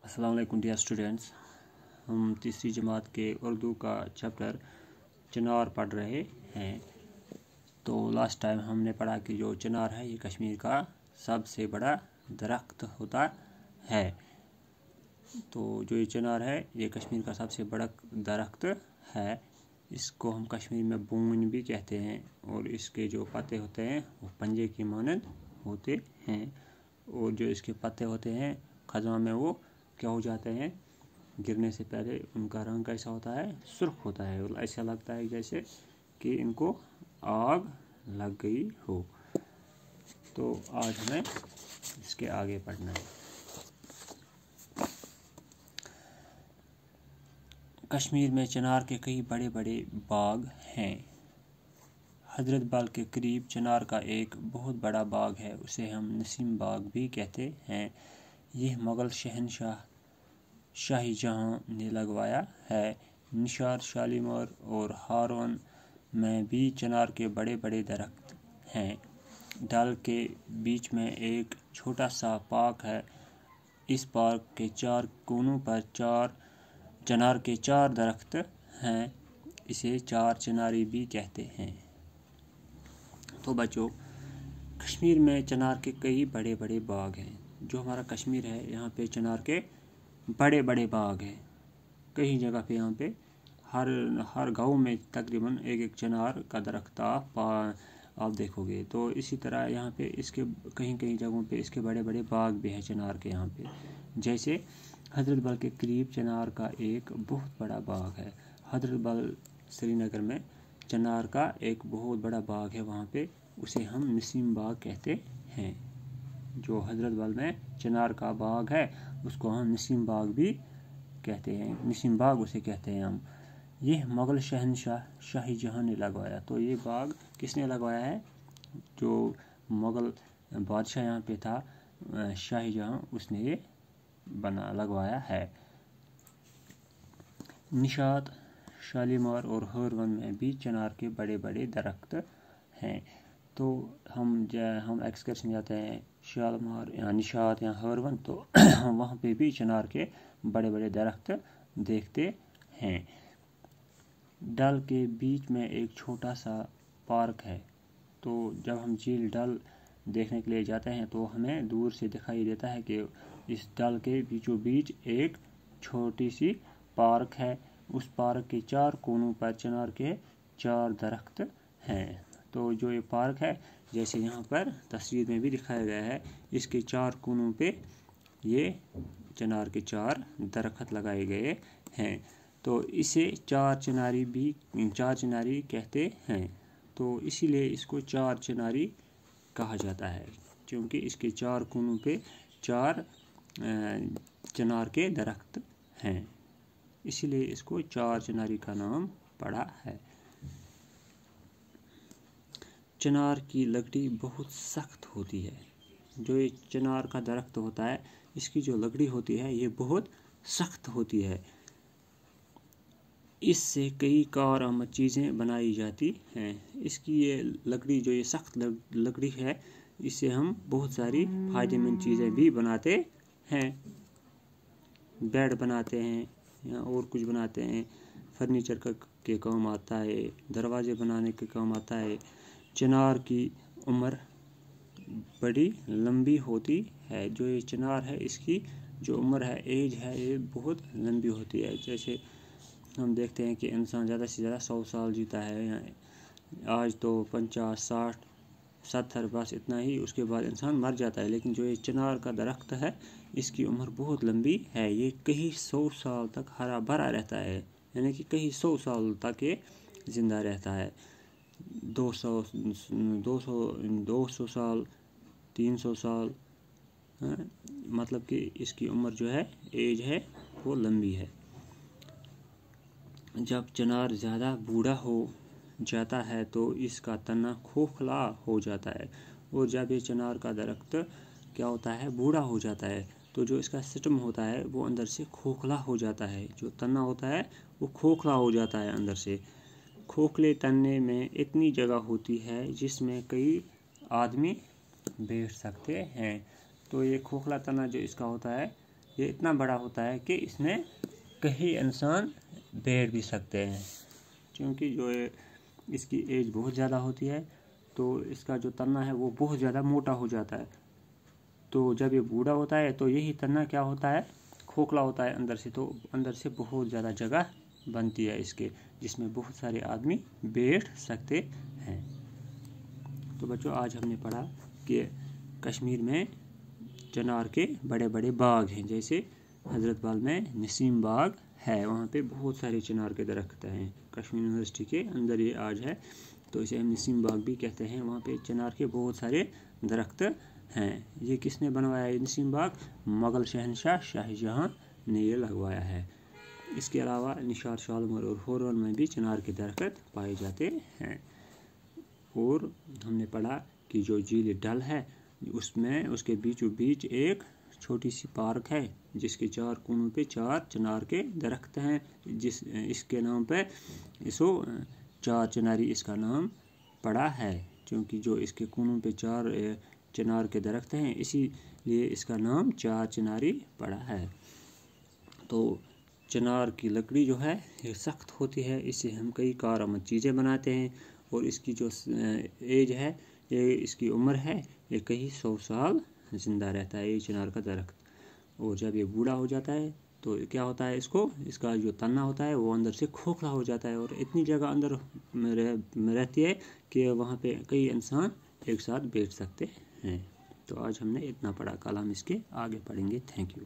अस्सलाम वालेकुम dear students. हम तीसरी जमात के उर्दू का चैप्टर चिनार पढ़ रहे हैं। तो लास्ट टाइम हमने पढ़ा कि जो चिनार है ये कश्मीर का सबसे बड़ा दरख्त होता है। तो जो ये चिनार है ये कश्मीर का सबसे बड़ा दरख्त है। इसको हम कश्मीर में बून भी कहते हैं और इसके जो पत्ते होते हैं वो पंजे की मानद होते हैं और जो इसके पत्ते होते हैं खज़ां में वो क्या हो जाते हैं, गिरने से पहले उनका रंग कैसा होता है, सुर्ख होता है और ऐसा लगता है जैसे कि इनको आग लग गई हो। तो आज हमें इसके आगे पढ़ना है। कश्मीर में चिनार के कई बड़े बड़े बाग हैं। हजरत बल के करीब चिनार का एक बहुत बड़ा बाग है, उसे हम नसीम बाग भी कहते हैं। यह मुग़ल शहनशाह शाहजहाँ ने लगवाया है। निशार, शालीमार और हारून में भी चिनार के बड़े बड़े दरख्त हैं। डल के बीच में एक छोटा सा पार्क है। इस पार्क के चार कोनों पर चिनार के 4 दरख्त हैं। इसे 4 चिनारी भी कहते हैं। तो बच्चों, कश्मीर में चिनार के कई बड़े बड़े बाग हैं। जो हमारा कश्मीर है यहाँ पे चिनार के बड़े बड़े बाग हैं। कई जगह पे यहाँ पे हर गांव में तकरीबन एक चिनार का दरख्त आप देखोगे। तो इसी तरह यहाँ पे इसके कहीं जगहों पे इसके बड़े बड़े बाग भी हैं चिनार के। यहाँ पे जैसे हजरत बल के करीब चिनार का एक बहुत बड़ा बाग है। हजरत बल श्रीनगर में चिनार का एक बहुत बड़ा बाग है, वहाँ पे उसे हम नसीम बाग कहते हैं। जो हजरत बल में चिनार का बाग है उसको हम नसीम बाग भी कहते हैं। नसीम बाग उसे कहते हैं हम। ये मुग़ल शहनशाह शाहजहाँ ने लगवाया। तो ये बाग किसने लगवाया है? जो मुग़ल बादशाह यहाँ पे था शाहजहाँ, उसने ये लगवाया है। निशात, शालीमार और हारून में भी चिनार के बड़े बड़े दरख्त हैं। तो हम एक्सकर्शन जाते हैं शालीमार या निशात या हारून, तो वहाँ पे भी चिनार के बड़े बड़े दरख्त देखते हैं। डल के बीच में एक छोटा सा पार्क है। तो जब हम झील डल देखने के लिए जाते हैं तो हमें दूर से दिखाई देता है कि इस डल के बीचों बीच एक छोटी सी पार्क है। उस पार्क के 4 कोनों पर चिनार के 4 दरख्त हैं। तो जो ये पार्क है, जैसे यहाँ पर तस्वीर में भी दिखाया गया है, इसके 4 कोनों पे ये चिनार के 4 दरख्त लगाए गए हैं। तो इसे 4 चिनारी कहते हैं। तो इसीलिए इसको 4 चिनारी कहा जाता है, क्योंकि इसके 4 कोनों पे 4 चिनार के दरख्त हैं। इसीलिए इसको 4 चिनारी का नाम पड़ा है। चिनार की लकड़ी बहुत सख्त होती है। जो ये चिनार का दरख्त होता है, इसकी जो लकड़ी होती है ये बहुत सख्त होती है। इससे कई कारआमद चीज़ें बनाई जाती हैं। इसकी ये लकड़ी, जो ये सख्त लकड़ी है, इससे हम बहुत सारी फ़ायदेमंद चीज़ें भी बनाते हैं। बेड बनाते हैं या और कुछ बनाते हैं, फर्नीचर के काम आता है, दरवाजे बनाने के काम आता है। चिनार की उम्र बड़ी लंबी होती है। जो ये चिनार है इसकी जो उम्र है, एज है, ये बहुत लंबी होती है। जैसे हम देखते हैं कि इंसान ज़्यादा से ज़्यादा 100 साल जीता है। आज तो 50, 60, 70 बस इतना ही, उसके बाद इंसान मर जाता है। लेकिन जो ये चिनार का दरख्त है इसकी उम्र बहुत लंबी है। ये कई 100 साल तक हरा भरा रहता है, यानी कि कई 100 साल तक ये ज़िंदा रहता है। 200 साल, 300 साल, मतलब कि इसकी उम्र जो है, एज है, वो लंबी है। जब चिनार ज़्यादा बूढ़ा हो जाता है तो इसका तना खोखला हो जाता है। और जब ये चिनार का दरख्त क्या होता है, बूढ़ा हो जाता है, तो जो इसका स्टेम होता है वो अंदर से खोखला हो जाता है। जो तना होता है वो खोखला हो जाता है अंदर से। खोखले तने में इतनी जगह होती है जिसमें कई आदमी बैठ सकते हैं। तो ये खोखला तना जो इसका होता है ये इतना बड़ा होता है कि इसमें कई इंसान बैठ भी सकते हैं, क्योंकि जो इसकी एज बहुत ज़्यादा होती है तो इसका जो तना है वो बहुत ज़्यादा मोटा हो जाता है। तो जब ये बूढ़ा होता है तो यही तना क्या होता है, खोखला होता है अंदर से, तो अंदर से बहुत ज़्यादा जगह बनती है इसके, जिसमें बहुत सारे आदमी बैठ सकते हैं। तो बच्चों, आज हमने पढ़ा कि कश्मीर में चिनार के बड़े बड़े बाग हैं, जैसे हज़रत बल में नसीम बाग है, वहाँ पे बहुत सारे चिनार के दरख्त हैं। कश्मीर यूनिवर्सिटी के अंदर ये आज है, तो इसे हम नसीम बाग भी कहते हैं। वहाँ पे चिनार के बहुत सारे दरख्त हैं। ये किसने बनवाया है नसीम बाग? मुग़ल शहनशाह शाहजहाँ ने ये लगवाया है। इसके अलावा निशात, शालीमार और होरवन में भी चिनार के दरख्त पाए जाते हैं। और हमने पढ़ा कि जो झील डल है उसमें उसके बीचों बीच एक छोटी सी पार्क है, जिसके 4 कोनों पे 4 चिनार के दरख्त हैं। इसके नाम पे इसको 4 चिनारी इसका नाम पड़ा है, क्योंकि जो इसके कोनों पे 4 चिनार के दरख्त हैं, इसीलिए इसका नाम 4 चिनारी पड़ा है। तो चिनार की लकड़ी जो है ये सख्त होती है, इससे हम कई कारआमद चीज़ें बनाते हैं। और इसकी जो एज है, ये इसकी उम्र है, ये कई 100 साल ज़िंदा रहता है ये चिनार का दरख्त। और जब ये बूढ़ा हो जाता है तो क्या होता है, इसका जो तना होता है वो अंदर से खोखला हो जाता है, और इतनी जगह अंदर में रहती है कि वहाँ पे कई इंसान एक साथ बैठ सकते हैं। तो आज हमने इतना पढ़ा, कल हम इसके आगे पढ़ेंगे। Thank you.